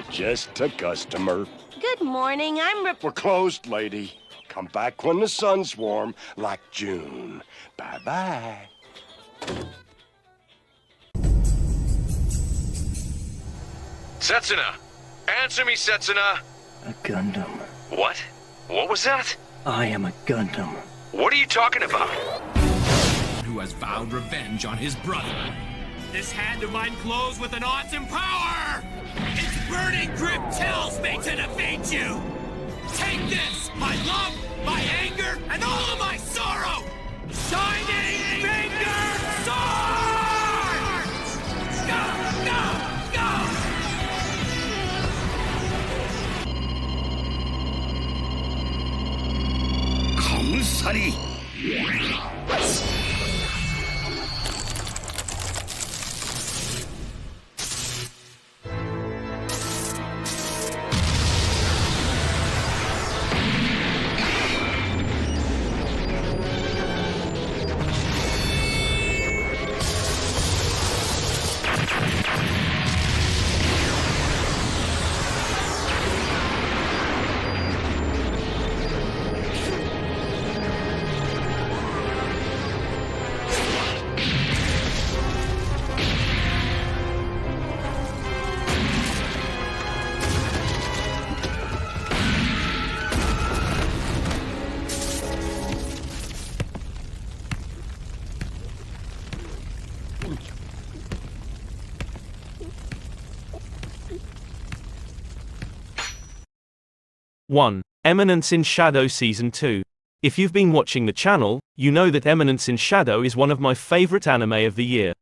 Just a customer. Good morning, We're closed, lady. Come back when the sun's warm, like June. Bye-bye. Setsuna! Answer me, Setsuna! A Gundam. What? What was that? I am a Gundam. What are you talking about? Who has vowed revenge on his brother. This hand of mine glows with an awesome power! Its burning grip tells me to defeat you! Take this, my love, my anger, and all of my sorrow! Shining Finger Sword! Go, go, go! Kamusari! 1. Eminence in Shadow Season 2. If you've been watching the channel, you know that Eminence in Shadow is one of my favorite anime of the year.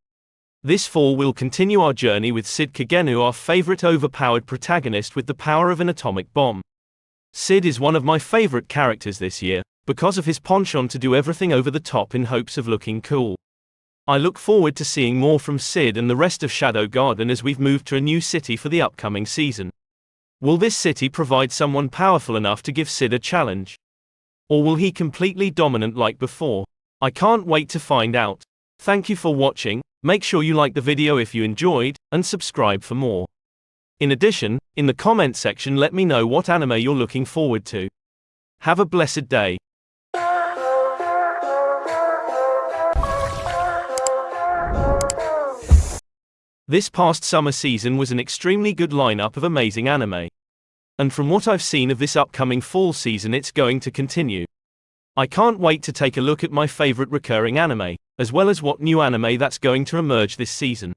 This fall we'll continue our journey with Sid Kagenu, our favorite overpowered protagonist with the power of an atomic bomb. Sid is one of my favorite characters this year, because of his penchant to do everything over the top in hopes of looking cool. I look forward to seeing more from Sid and the rest of Shadow Garden as we've moved to a new city for the upcoming season. Will this city provide someone powerful enough to give Sid a challenge? Or will he completely dominant like before? I can't wait to find out. Thank you for watching, make sure you like the video if you enjoyed, and subscribe for more. In addition, in the comment section let me know what anime you're looking forward to. Have a blessed day. This past summer season was an extremely good lineup of amazing anime. And from what I've seen of this upcoming fall season, it's going to continue. I can't wait to take a look at my favorite recurring anime, as well as what new anime that's going to emerge this season.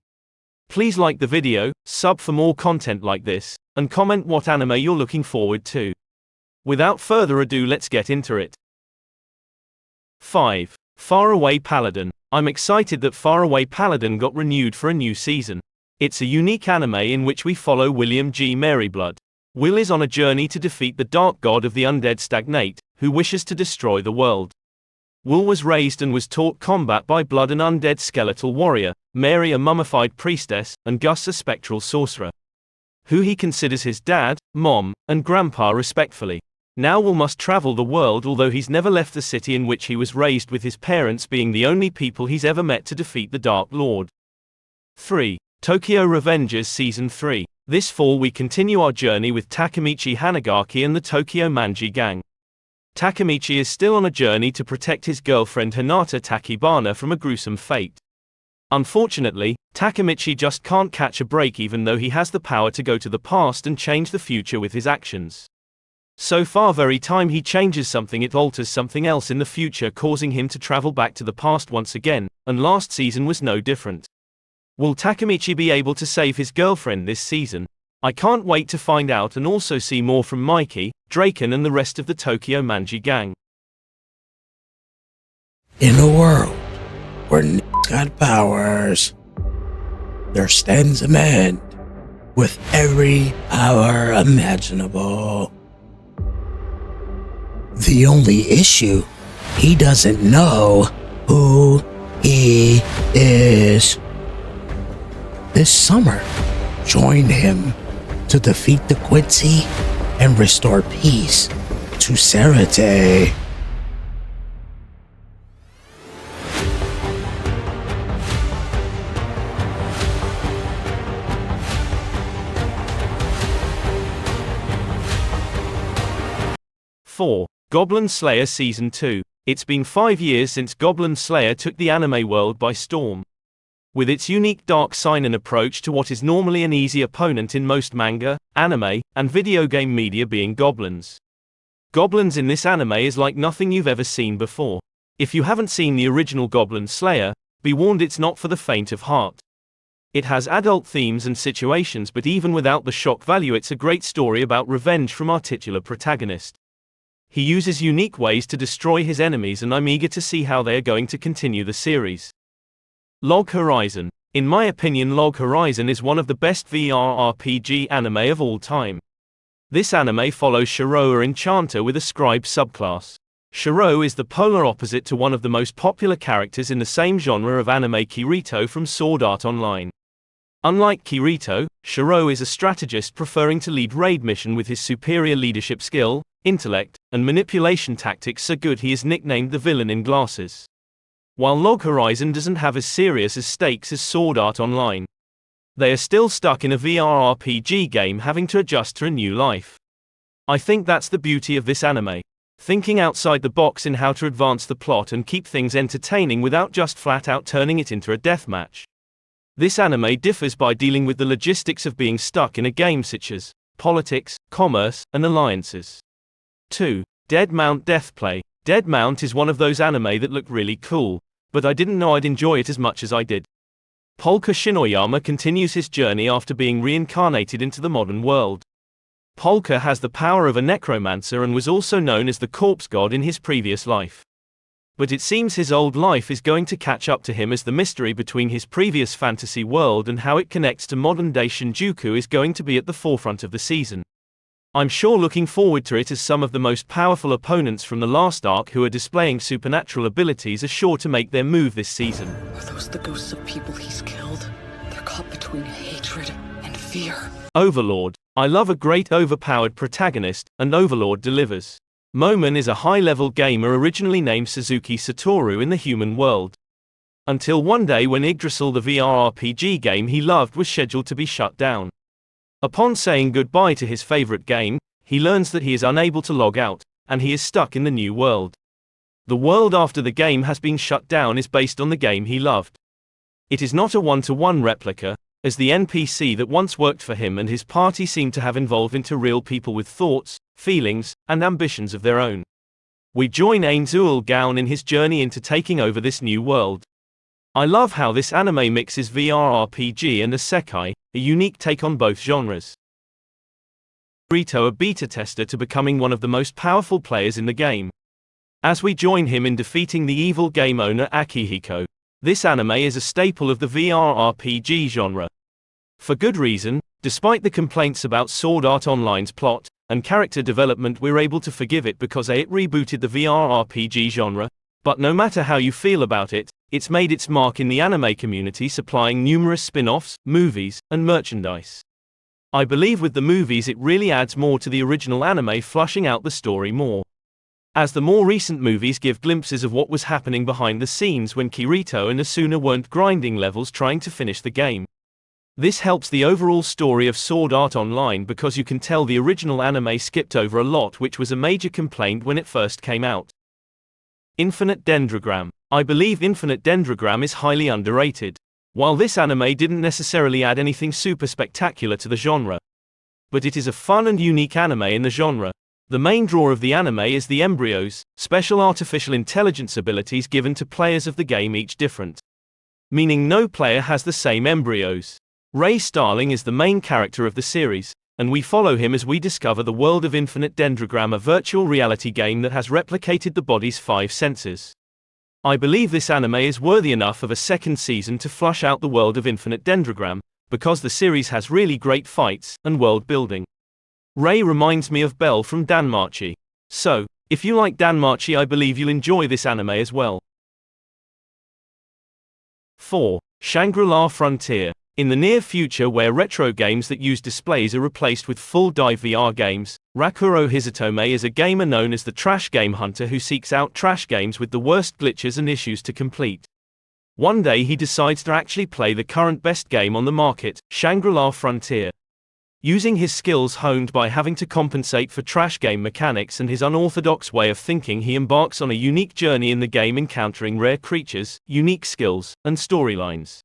Please like the video, sub for more content like this, and comment what anime you're looking forward to. Without further ado, let's get into it. 5. Faraway Paladin. I'm excited that Faraway Paladin got renewed for a new season. It's a unique anime in which we follow William G. Maryblood. Will is on a journey to defeat the dark god of the undead Stagnate, who wishes to destroy the world. Will was raised and was taught combat by Blood, an undead skeletal warrior, Mary a mummified priestess, and Gus a spectral sorcerer, who he considers his dad, mom, and grandpa respectfully. Now Will must travel the world, although he's never left the city in which he was raised, with his parents being the only people he's ever met to defeat the Dark Lord. 3. Tokyo Revengers Season 3. This fall we continue our journey with Takemichi Hanagaki and the Tokyo Manji gang. Takemichi is still on a journey to protect his girlfriend Hinata Takibana from a gruesome fate. Unfortunately, Takemichi just can't catch a break, even though he has the power to go to the past and change the future with his actions. So far, every time he changes something, it alters something else in the future, causing him to travel back to the past once again, and last season was no different. Will Takemichi be able to save his girlfriend this season? I can't wait to find out and also see more from Mikey, Draken and the rest of the Tokyo Manji gang. In a world where n****s got powers, there stands a man with every power imaginable. The only issue, he doesn't know who he is. This summer, join him to defeat the Quincy and restore peace to Sarate. 4. Goblin Slayer Season 2. It's been 5 years since Goblin Slayer took the anime world by storm. With its unique dark seinen approach to what is normally an easy opponent in most manga, anime, and video game media being goblins. Goblins in this anime is like nothing you've ever seen before. If you haven't seen the original Goblin Slayer, be warned it's not for the faint of heart. It has adult themes and situations, but even without the shock value, it's a great story about revenge from our titular protagonist. He uses unique ways to destroy his enemies, and I'm eager to see how they are going to continue the series. Log Horizon. In my opinion, Log Horizon is one of the best VR RPG anime of all time. This anime follows Shiro, an enchanter with a scribe subclass. Shiro is the polar opposite to one of the most popular characters in the same genre of anime, Kirito from Sword Art Online. Unlike Kirito, Shiro is a strategist preferring to lead raid mission with his superior leadership skill, intellect, and manipulation tactics so good he is nicknamed the villain in glasses. While Log Horizon doesn't have as serious as stakes as Sword Art Online, they are still stuck in a VR RPG game having to adjust to a new life. I think that's the beauty of this anime. Thinking outside the box in how to advance the plot and keep things entertaining without just flat out turning it into a deathmatch. This anime differs by dealing with the logistics of being stuck in a game such as politics, commerce, and alliances. 2. Dead Mount Deathplay. Dead Mount is one of those anime that look really cool, but I didn't know I'd enjoy it as much as I did. Polka Shinoyama continues his journey after being reincarnated into the modern world. Polka has the power of a necromancer and was also known as the corpse god in his previous life. But it seems his old life is going to catch up to him, as the mystery between his previous fantasy world and how it connects to modern-day Shinjuku is going to be at the forefront of the season. I'm sure looking forward to it, as some of the most powerful opponents from the last arc who are displaying supernatural abilities are sure to make their move this season. Are those the ghosts of people he's killed? They're caught between hatred and fear. Overlord. I love a great overpowered protagonist, and Overlord delivers. Momon is a high-level gamer originally named Suzuki Satoru in the human world. Until one day when Yggdrasil, the VR RPG game he loved, was scheduled to be shut down. Upon saying goodbye to his favorite game, he learns that he is unable to log out, and he is stuck in the new world. The world after the game has been shut down is based on the game he loved. It is not a one-to-one replica, as the NPC that once worked for him and his party seem to have evolved into real people with thoughts, feelings, and ambitions of their own. We join Ainzul Gaon in his journey into taking over this new world. I love how this anime mixes VR RPG and isekai, a unique take on both genres. Kirito, a beta tester to becoming one of the most powerful players in the game. As we join him in defeating the evil game owner Akihiko. This anime is a staple of the VR RPG genre. For good reason. Despite the complaints about Sword Art Online's plot and character development, we're able to forgive it because it rebooted the VR RPG genre. But no matter how you feel about it, it's made its mark in the anime community, supplying numerous spin-offs, movies, and merchandise. I believe with the movies it really adds more to the original anime, flushing out the story more. As the more recent movies give glimpses of what was happening behind the scenes when Kirito and Asuna weren't grinding levels trying to finish the game. This helps the overall story of Sword Art Online because you can tell the original anime skipped over a lot, which was a major complaint when it first came out. Infinite Dendrogram. I believe Infinite Dendrogram is highly underrated. While this anime didn't necessarily add anything super spectacular to the genre, but it is a fun and unique anime in the genre. The main draw of the anime is the embryos, special artificial intelligence abilities given to players of the game, each different. Meaning no player has the same embryos. Ray Starling is the main character of the series, and we follow him as we discover the world of Infinite Dendrogram, a virtual reality game that has replicated the body's 5 senses. I believe this anime is worthy enough of a second season to flush out the world of Infinite Dendrogram, because the series has really great fights and world building. Ray reminds me of Belle from Danmachi. So, if you like Danmachi, I believe you'll enjoy this anime as well. 4. Shangri-La Frontier. In the near future, where retro games that use displays are replaced with full dive VR games, Rakuro Hizutome is a gamer known as the Trash Game Hunter who seeks out trash games with the worst glitches and issues to complete. One day he decides to actually play the current best game on the market, Shangri-La Frontier. Using his skills honed by having to compensate for trash game mechanics and his unorthodox way of thinking, he embarks on a unique journey in the game, encountering rare creatures, unique skills, and storylines.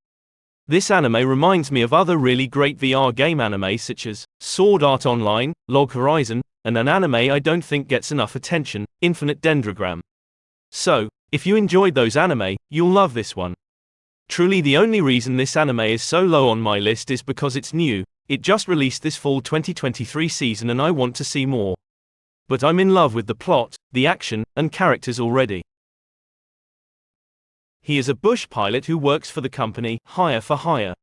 This anime reminds me of other really great VR game anime such as Sword Art Online, Log Horizon, and an anime I don't think gets enough attention, Infinite Dendrogram. So, if you enjoyed those anime, you'll love this one. Truly the only reason this anime is so low on my list is because it's new. It just released this fall 2023 season and I want to see more. But I'm in love with the plot, the action, and characters already. He is a bush pilot who works for the company Hire for Hire,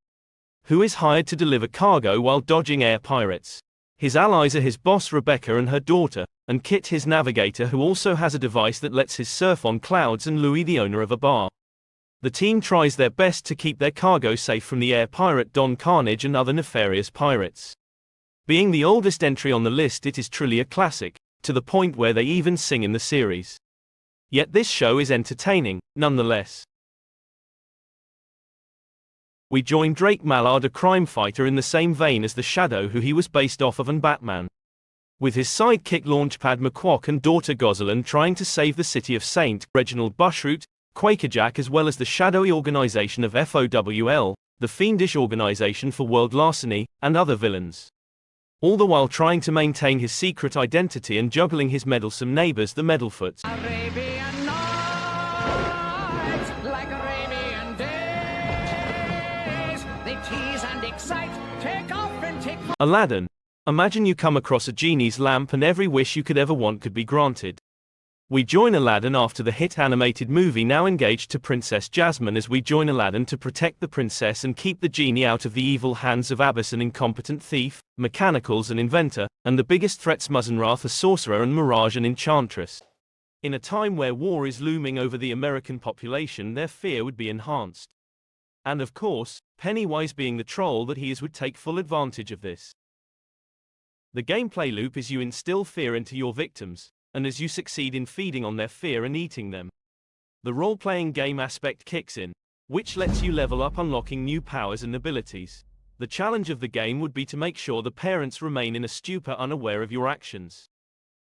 who is hired to deliver cargo while dodging air pirates. His allies are his boss Rebecca and her daughter, and Kit his navigator, who also has a device that lets his surf on clouds, and Louis the owner of a bar. The team tries their best to keep their cargo safe from the air pirate Don Carnage and other nefarious pirates. Being the oldest entry on the list, it is truly a classic, to the point where they even sing in the series. Yet this show is entertaining, nonetheless. We join Drake Mallard, a crime fighter in the same vein as the Shadow who he was based off of, and Batman. With his sidekick Launchpad McQuack and daughter Gosselin trying to save the city of St. Reginald Bushroot, Quakerjack, as well as the shadowy organization of FOWL, the fiendish organization for world larceny, and other villains. All the while trying to maintain his secret identity and juggling his meddlesome neighbors, the Meddlefoots. Arabian Nights, like Arabian days. They tease and excite, take off and take. Aladdin. Imagine you come across a genie's lamp and every wish you could ever want could be granted. We join Aladdin after the hit animated movie, now engaged to Princess Jasmine, as we join Aladdin to protect the princess and keep the genie out of the evil hands of Abbas, an incompetent thief, Mechanicals an inventor, and the biggest threats Muzzenrath, a sorcerer, and Mirage an enchantress. In a time where war is looming over the American population, their fear would be enhanced. And of course, Pennywise, being the troll that he is, would take full advantage of this. The gameplay loop is you instill fear into your victims, and as you succeed in feeding on their fear and eating them, the role-playing game aspect kicks in, which lets you level up, unlocking new powers and abilities. The challenge of the game would be to make sure the parents remain in a stupor, unaware of your actions,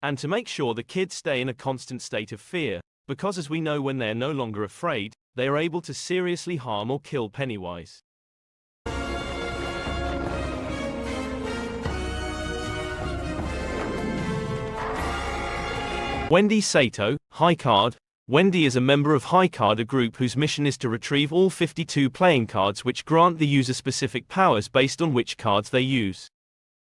and to make sure the kids stay in a constant state of fear, because as we know, when they're no longer afraid, they are able to seriously harm or kill Pennywise. Wendy Sato, High Card. Wendy is a member of High Card, a group whose mission is to retrieve all 52 playing cards which grant the user specific powers based on which cards they use.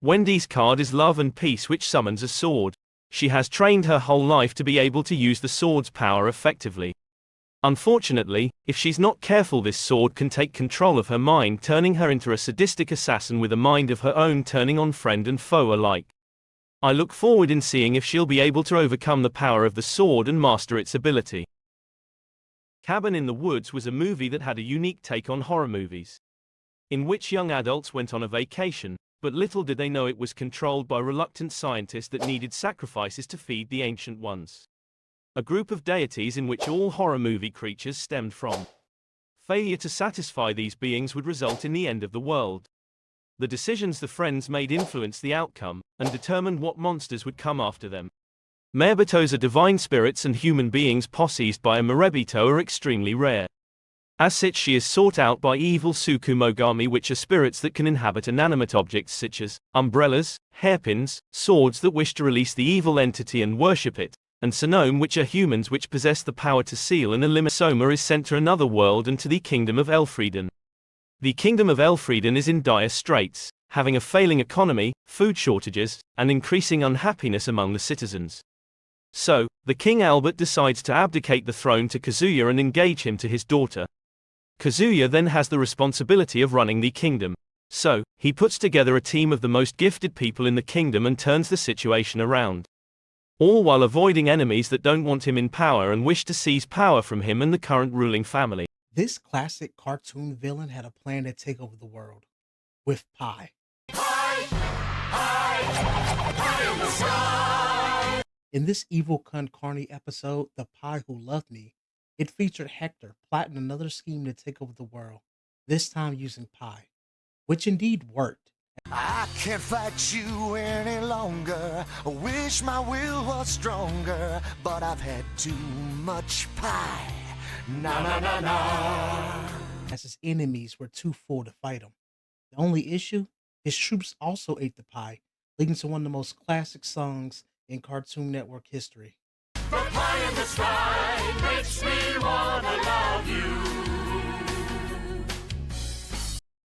Wendy's card is Love and Peace, which summons a sword. She has trained her whole life to be able to use the sword's power effectively. Unfortunately, if she's not careful, this sword can take control of her mind, turning her into a sadistic assassin with a mind of her own, turning on friend and foe alike. I look forward in seeing if she'll be able to overcome the power of the sword and master its ability. Cabin in the Woods was a movie that had a unique take on horror movies, in which young adults went on a vacation, but little did they know it was controlled by reluctant scientists that needed sacrifices to feed the Ancient Ones, a group of deities in which all horror movie creatures stemmed from. Failure to satisfy these beings would result in the end of the world. The decisions the friends made influenced the outcome, and determined what monsters would come after them. Merebitos are divine spirits, and human beings possessed by a Merebito are extremely rare. As such, she is sought out by evil Tsukumogami, which are spirits that can inhabit inanimate objects such as umbrellas, hairpins, swords that wish to release the evil entity and worship it, and Sonome, which are humans which possess the power to seal and eliminate. Soma is sent to another world and to the kingdom of Elfrieden. The kingdom of Elfrieden is in dire straits, having a failing economy, food shortages, and increasing unhappiness among the citizens. So, the King Albert decides to abdicate the throne to Kazuya and engage him to his daughter. Kazuya then has the responsibility of running the kingdom. So, he puts together a team of the most gifted people in the kingdom and turns the situation around, all while avoiding enemies that don't want him in power and wish to seize power from him and the current ruling family. This classic cartoon villain had a plan to take over the world with pie. In this Evil Cunt Carney episode, The Pie Who Loved Me, it featured Hector plotting another scheme to take over the world, this time using pie, which indeed worked, I can't fight you any longer. I wish my will was stronger, but I've had too much pie. Na na na na. As his enemies were too full to fight him. The only issue, his troops also ate the pie, leading to one of the most classic songs in Cartoon Network history.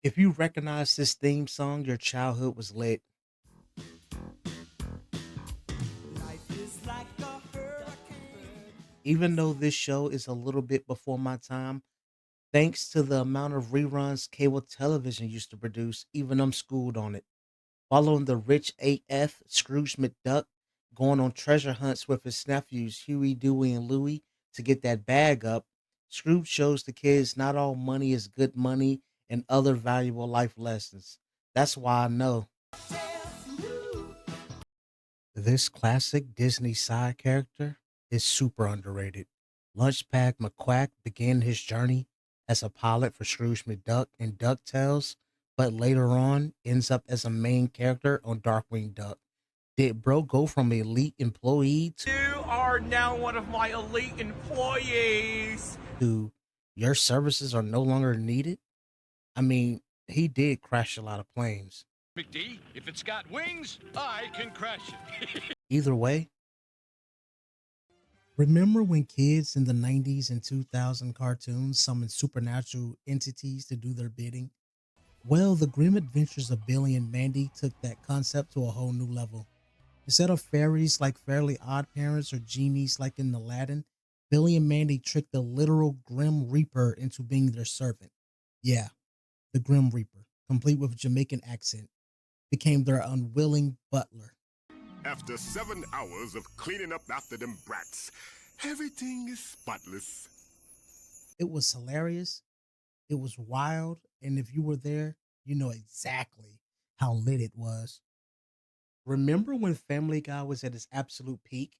If you recognize this theme song, your childhood was lit. Even though this show is a little bit before my time, thanks to the amount of reruns cable television used to produce, even I'm schooled on it. Following the rich AF Scrooge McDuck going on treasure hunts with his nephews Huey, Dewey, and Louie to get that bag up, Scrooge shows the kids not all money is good money and other valuable life lessons. That's why I know. This classic Disney side character is super underrated. Lunchbag McQuack began his journey as a pilot for Scrooge McDuck in DuckTales, but later on ends up as a main character on Darkwing Duck. Did bro go from elite employee You are now one of my elite employees. to your services are no longer needed? I mean, he did crash a lot of planes. McD, if it's got wings, I can crash it. Either way, remember when kids in the 90s and 2000 cartoons summoned supernatural entities to do their bidding? Well, the grim adventures of Billy and Mandy took that concept to a whole new level. Instead of fairies like Fairly Odd Parents or genies like in Aladdin, Billy and Mandy tricked the literal Grim Reaper into being their servant. Yeah, the Grim Reaper, complete with a Jamaican accent, became their unwilling butler. After 7 hours of cleaning up after them brats, everything is spotless. It was hilarious, it was wild, and if you were there, you know exactly how lit it was. Remember when Family Guy was at its absolute peak?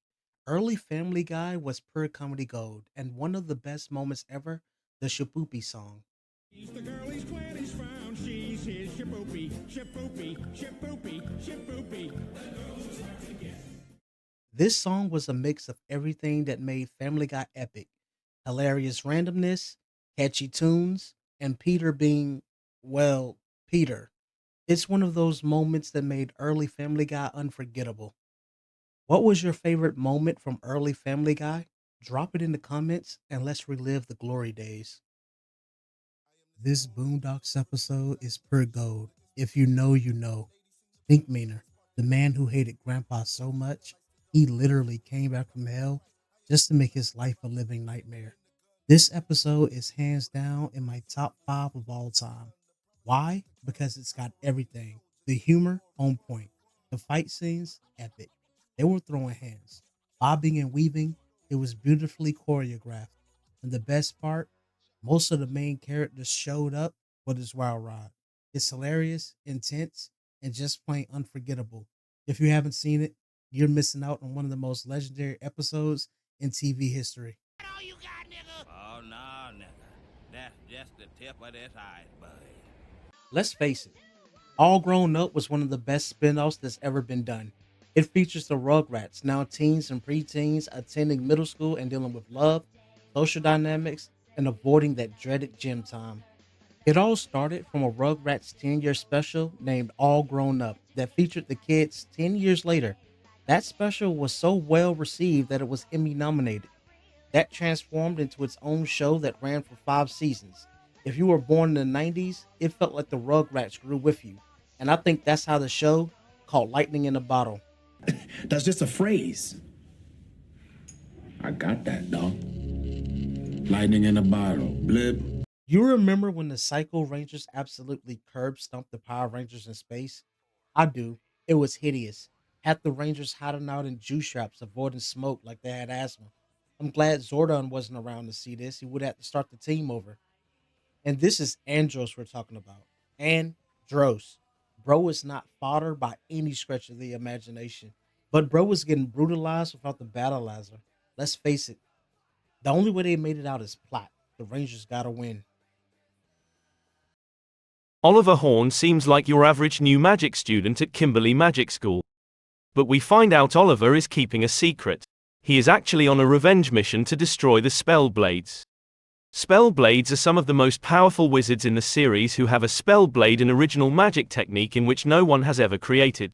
Early Family Guy was pure comedy gold, and one of the best moments ever, the Shapoopy song. She's the girl he's glad he's found. She's his Shapoopy, Shapoopy, Shapoopy, Shapoopy. This song was a mix of everything that made Family Guy epic: hilarious randomness, catchy tunes, and Peter being, well, Peter. It's one of those moments that made early Family Guy unforgettable. What was your favorite moment from early Family Guy? Drop it in the comments and let's relive the glory days. This Boondocks episode is pure gold. If you know, you know. Think Meaner, the man who hated Grandpa so much, he literally came back from hell just to make his life a living nightmare. This episode is hands down in my top 5 of all time. Why? Because it's got everything. The humor on point. The fight scenes epic. They were throwing hands. Bobbing and weaving, it was beautifully choreographed. And the best part, most of the main characters showed up for this wild ride. It's hilarious, intense, and just plain unforgettable. If you haven't seen it, you're missing out on one of the most legendary episodes in TV history. Oh, no, nigga. That's just the tip of this iceberg. Let's face it, All Grown Up was one of the best spin-offs that's ever been done. It features the Rugrats, now teens and preteens, attending middle school and dealing with love, social dynamics, and avoiding that dreaded gym time. It all started from a Rugrats 10-year special named All Grown Up that featured the kids 10 years later. That special was so well received that it was Emmy nominated. That transformed into its own show that ran for 5 seasons. If you were born in the 90s, it felt like the Rugrats grew with you. And I think that's how the show, called Lightning in a Bottle. That's just a phrase. I got that, dog. Lightning in a bottle. Blip. You remember when the Psycho Rangers absolutely curb stomped the Power Rangers in space? I do. It was hideous. Had the Rangers hiding out in juice shops, avoiding smoke like they had asthma. I'm glad Zordon wasn't around to see this. He would have to start the team over. And this is Andros we're talking about. Andros. Bro is not fodder by any stretch of the imagination. But bro was getting brutalized without the battleizer. Let's face it. The only way they made it out is plot. The Rangers gotta win. Oliver Horn seems like your average new magic student at Kimberly Magic School. But we find out Oliver is keeping a secret. He is actually on a revenge mission to destroy the Spell Blades. Spell Blades are some of the most powerful wizards in the series who have a Spell Blade, an original magic technique in which no one has ever created.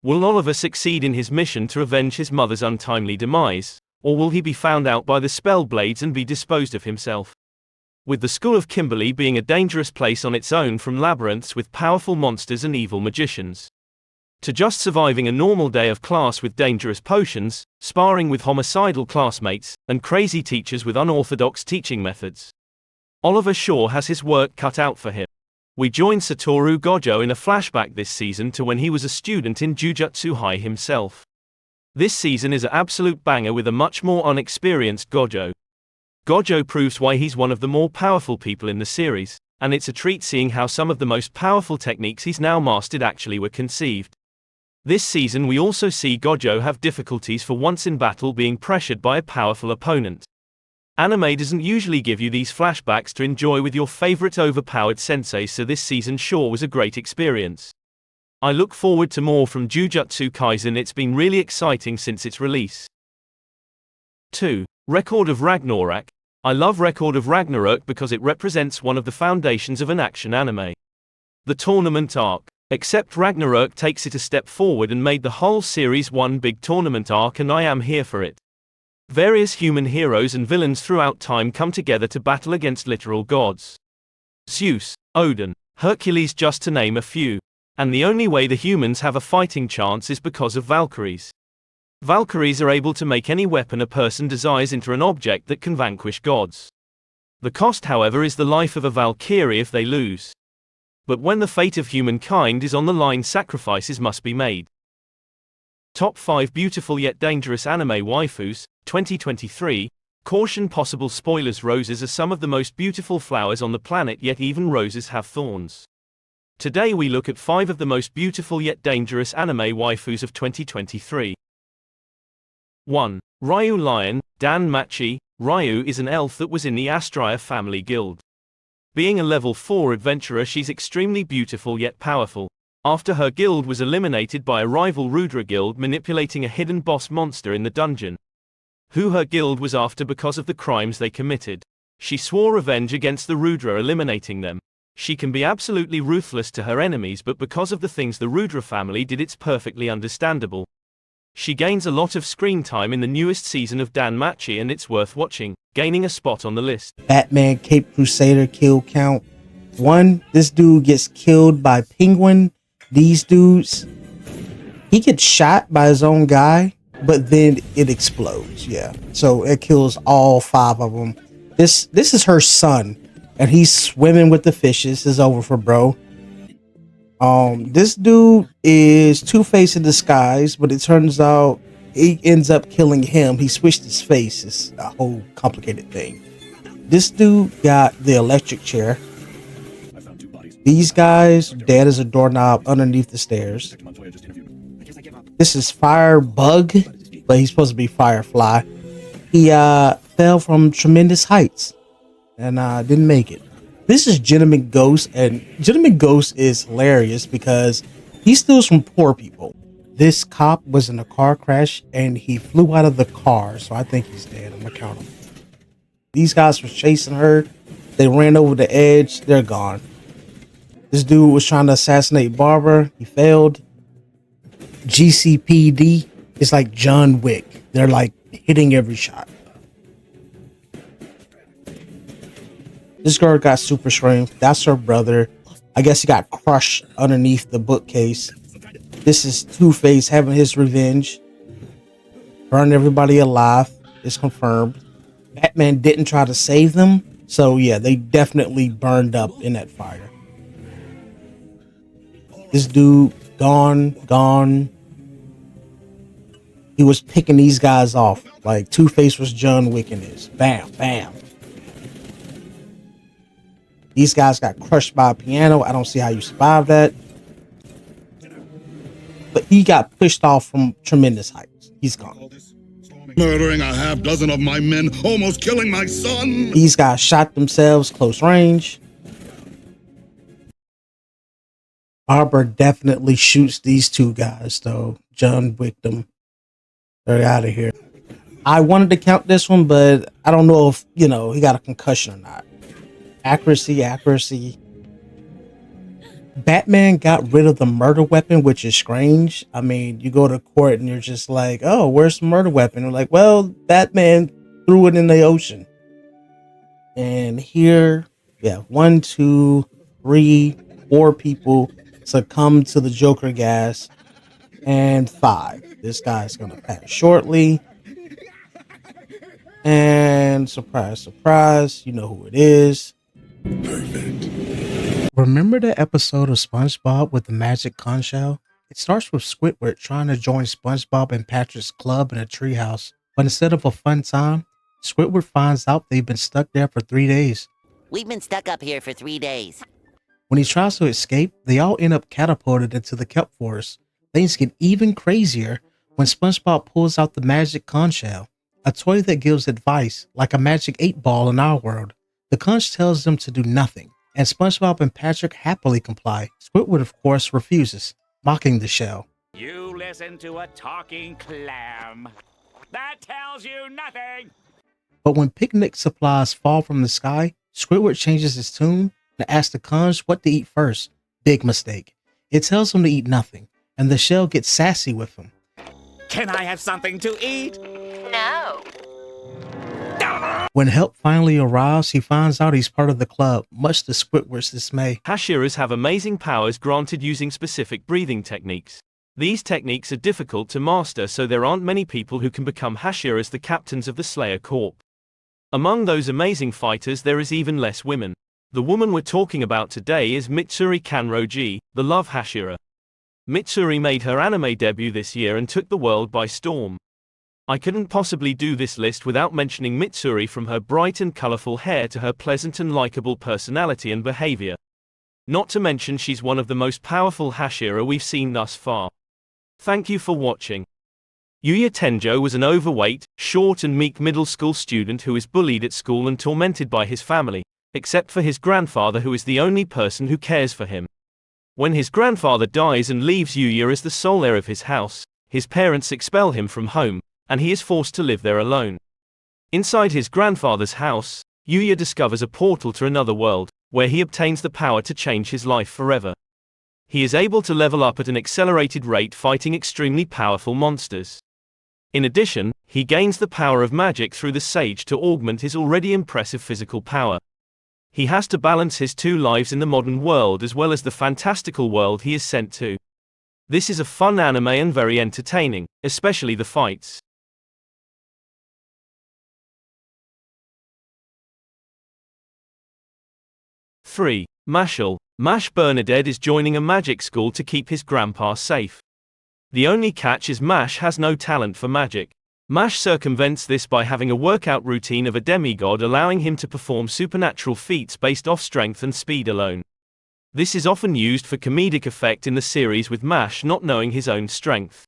Will Oliver succeed in his mission to avenge his mother's untimely demise, or will he be found out by the Spell Blades and be disposed of himself? With the School of Kimberly being a dangerous place on its own, from labyrinths with powerful monsters and evil magicians, to just surviving a normal day of class with dangerous potions, sparring with homicidal classmates, and crazy teachers with unorthodox teaching methods, Oliver Shaw has his work cut out for him. We join Satoru Gojo in a flashback this season to when he was a student in Jujutsu High himself. This season is an absolute banger with a much more unexperienced Gojo. Gojo proves why he's one of the more powerful people in the series, and it's a treat seeing how some of the most powerful techniques he's now mastered actually were conceived. This season we also see Gojo have difficulties for once in battle, being pressured by a powerful opponent. Anime doesn't usually give you these flashbacks to enjoy with your favorite overpowered sensei, so this season sure was a great experience. I look forward to more from Jujutsu Kaisen. It's been really exciting since its release. 2. Record of Ragnarok. I love Record of Ragnarok because it represents one of the foundations of an action anime. The tournament arc. Except Ragnarok takes it a step forward and made the whole series one big tournament arc, and I am here for it. Various human heroes and villains throughout time come together to battle against literal gods. Zeus, Odin, Hercules, just to name a few. And the only way the humans have a fighting chance is because of Valkyries. Valkyries are able to make any weapon a person desires into an object that can vanquish gods. The cost, however, is the life of a Valkyrie if they lose. But when the fate of humankind is on the line, sacrifices must be made. Top 5 Beautiful Yet Dangerous Anime Waifus, 2023. Caution, possible spoilers. Roses are some of the most beautiful flowers on the planet, yet even roses have thorns. Today we look at 5 of the most beautiful yet dangerous anime waifus of 2023. 1. Ryu Lion, Dan Machi. Ryu is an elf that was in the Astria family guild. Being a level 4 adventurer, she's extremely beautiful yet powerful. After her guild was eliminated by a rival Rudra guild manipulating a hidden boss monster in the dungeon, who her guild was after because of the crimes they committed, she swore revenge against the Rudra, eliminating them. She can be absolutely ruthless to her enemies, but because of the things the Rudra family did, it's perfectly understandable. She gains a lot of screen time in the newest season of Dan Machi, and it's worth watching, gaining a spot on the list. Batman Cape Crusader kill count 1. This dude gets killed by Penguin. These dudes, he gets shot by his own guy, but then it explodes. Yeah, so it kills all 5 of them. This is her son, and he's swimming with the fishes. It's over for bro. This dude is Two-Face in disguise, but it turns out he ends up killing him. He switched his face. It's a whole complicated thing. This dude got the electric chair. These guys, dad is a doorknob underneath the stairs. This is Firebug, but he's supposed to be Firefly. He fell from tremendous heights and didn't make it. This is Gentleman Ghost, and Gentleman Ghost is hilarious because he steals from poor people. This cop was in a car crash and he flew out of the car, so I think he's dead. I'm gonna count him. These guys were chasing her. They ran over the edge. They're gone. This dude was trying to assassinate Barbara. He failed. GCPD is like John Wick. They're like hitting every shot. This girl got super strength. That's her brother. I guess he got crushed underneath the bookcase. This is Two-Face having his revenge. Burned everybody alive. It's confirmed. Batman didn't try to save them. So yeah, they definitely burned up in that fire. This dude, gone. He was picking these guys off. Like Two-Face was John Wick in this. Bam, bam. These guys got crushed by a piano. I don't see how you survive that. But he got pushed off from tremendous heights. He's gone. Murdering a half dozen of my men, almost killing my son. These guys shot themselves close range. Barbara definitely shoots these two guys, though. John Wickdom. They're out of here. I wanted to count this one, but I don't know if, he got a concussion or not. Accuracy. Batman got rid of the murder weapon, which is strange. I mean, you go to court and you're just like, oh, where's the murder weapon? We're like, well, Batman threw it in the ocean. And here, 1, 2, 3, 4 people succumb to the Joker gas. And 5. This guy's going to pass shortly. And surprise, surprise, you know who it is. Perfect. Remember the episode of SpongeBob with the magic conch shell? It starts with Squidward trying to join SpongeBob and Patrick's club in a treehouse. But instead of a fun time, Squidward finds out they've been stuck there for 3 days. We've been stuck up here for 3 days. When he tries to escape, they all end up catapulted into the kelp forest. Things get even crazier when SpongeBob pulls out the magic conch shell, a toy that gives advice like a magic 8-ball in our world. The conch tells them to do nothing, and SpongeBob and Patrick happily comply. Squidward, of course, refuses, mocking the shell. You listen to a talking clam. That tells you nothing. But when picnic supplies fall from the sky, Squidward changes his tune and asks the conch what to eat first. Big mistake. It tells him to eat nothing, and the shell gets sassy with him. Can I have something to eat? No. When help finally arrives, he finds out he's part of the club, much to Squidward's dismay. Hashiras have amazing powers granted using specific breathing techniques. These techniques are difficult to master, so there aren't many people who can become Hashiras, the captains of the Slayer Corps. Among those amazing fighters, there is even less women. The woman we're talking about today is Mitsuri Kanroji, the Love Hashira. Mitsuri made her anime debut this year and took the world by storm. I couldn't possibly do this list without mentioning Mitsuri, from her bright and colorful hair to her pleasant and likable personality and behavior. Not to mention she's one of the most powerful Hashira we've seen thus far. Thank you for watching. Yuya Tenjo was an overweight, short and meek middle school student who is bullied at school and tormented by his family, except for his grandfather, who is the only person who cares for him. When his grandfather dies and leaves Yuya as the sole heir of his house, his parents expel him from home, and he is forced to live there alone. Inside his grandfather's house, Yuya discovers a portal to another world, where he obtains the power to change his life forever. He is able to level up at an accelerated rate, fighting extremely powerful monsters. In addition, he gains the power of magic through the Sage to augment his already impressive physical power. He has to balance his 2 lives in the modern world as well as the fantastical world he is sent to. This is a fun anime and very entertaining, especially the fights. 3. Mashal. Mash Bernadette is joining a magic school to keep his grandpa safe. The only catch is Mash has no talent for magic. Mash circumvents this by having a workout routine of a demigod, allowing him to perform supernatural feats based off strength and speed alone. This is often used for comedic effect in the series, with Mash not knowing his own strength.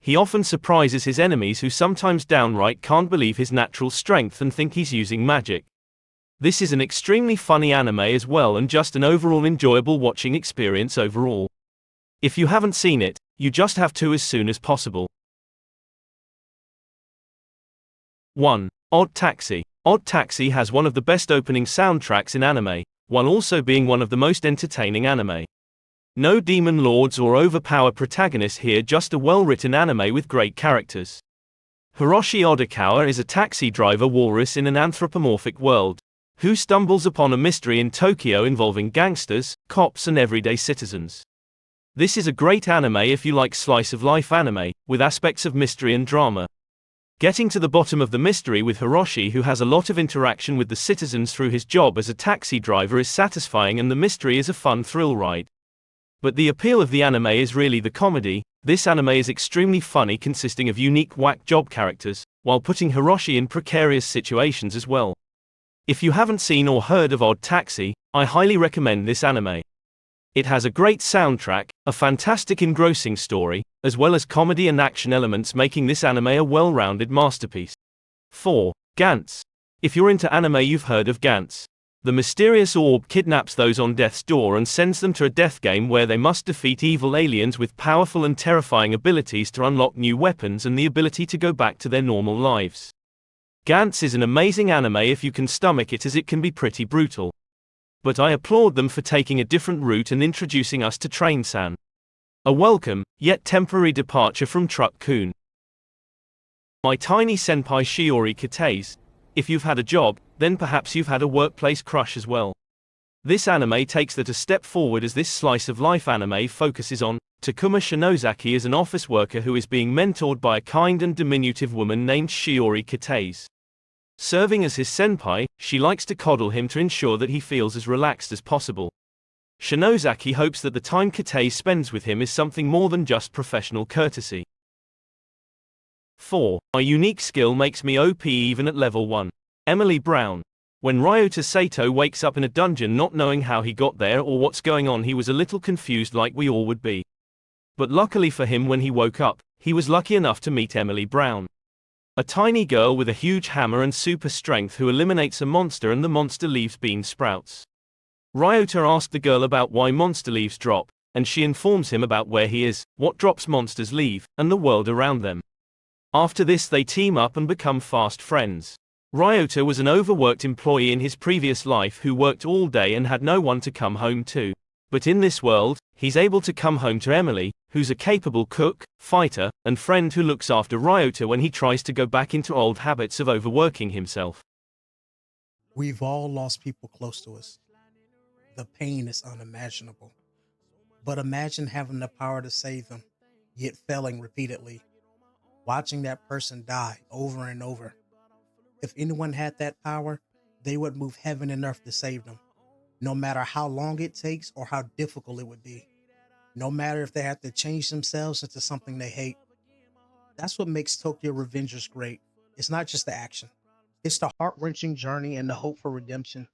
He often surprises his enemies, who sometimes downright can't believe his natural strength and think he's using magic. This is an extremely funny anime as well, and just an overall enjoyable watching experience overall. If you haven't seen it, you just have to as soon as possible. 1. Odd Taxi. Odd Taxi has one of the best opening soundtracks in anime, while also being one of the most entertaining anime. No demon lords or overpowered protagonists here, just a well-written anime with great characters. Hiroshi Odakawa is a taxi driver walrus in an anthropomorphic world, who stumbles upon a mystery in Tokyo involving gangsters, cops and everyday citizens. This is a great anime if you like slice-of-life anime, with aspects of mystery and drama. Getting to the bottom of the mystery with Hiroshi, who has a lot of interaction with the citizens through his job as a taxi driver, is satisfying, and the mystery is a fun thrill ride. But the appeal of the anime is really the comedy. This anime is extremely funny, consisting of unique whack job characters, while putting Hiroshi in precarious situations as well. If you haven't seen or heard of Odd Taxi, I highly recommend this anime. It has a great soundtrack, a fantastic engrossing story, as well as comedy and action elements, making this anime a well-rounded masterpiece. 4. Gantz. If you're into anime, you've heard of Gantz. The mysterious orb kidnaps those on death's door and sends them to a death game where they must defeat evil aliens with powerful and terrifying abilities to unlock new weapons and the ability to go back to their normal lives. Gantz is an amazing anime if you can stomach it, as it can be pretty brutal. But I applaud them for taking a different route and introducing us to Train-san. A welcome, yet temporary departure from Truck-kun. My tiny senpai Shiori Kataze. If you've had a job, then perhaps you've had a workplace crush as well. This anime takes that a step forward, as this slice-of-life anime focuses on Takuma Shinozaki as an office worker who is being mentored by a kind and diminutive woman named Shiori Kataze. Serving as his senpai, she likes to coddle him to ensure that he feels as relaxed as possible. Shinozaki hopes that the time Kataze spends with him is something more than just professional courtesy. 4. My unique skill makes me OP even at level 1. Emily Brown. When Ryota Sato wakes up in a dungeon not knowing how he got there or what's going on, he was a little confused, like we all would be. But luckily for him, when he woke up, he was lucky enough to meet Emily Brown. A tiny girl with a huge hammer and super strength who eliminates a monster, and the monster leaves bean sprouts. Ryota asks the girl about why monster leaves drop, and she informs him about where he is, what drops monsters leave, and the world around them. After this they team up and become fast friends. Ryota was an overworked employee in his previous life who worked all day and had no one to come home to. But in this world, he's able to come home to Emily, who's a capable cook, fighter, and friend who looks after Ryota when he tries to go back into old habits of overworking himself. We've all lost people close to us. The pain is unimaginable. But imagine having the power to save them, yet failing repeatedly. Watching that person die over and over. If anyone had that power, they would move heaven and earth to save them, no matter how long it takes or how difficult it would be. No matter if they have to change themselves into something they hate. That's what makes Tokyo Revengers great. It's not just the action. It's the heart-wrenching journey and the hope for redemption.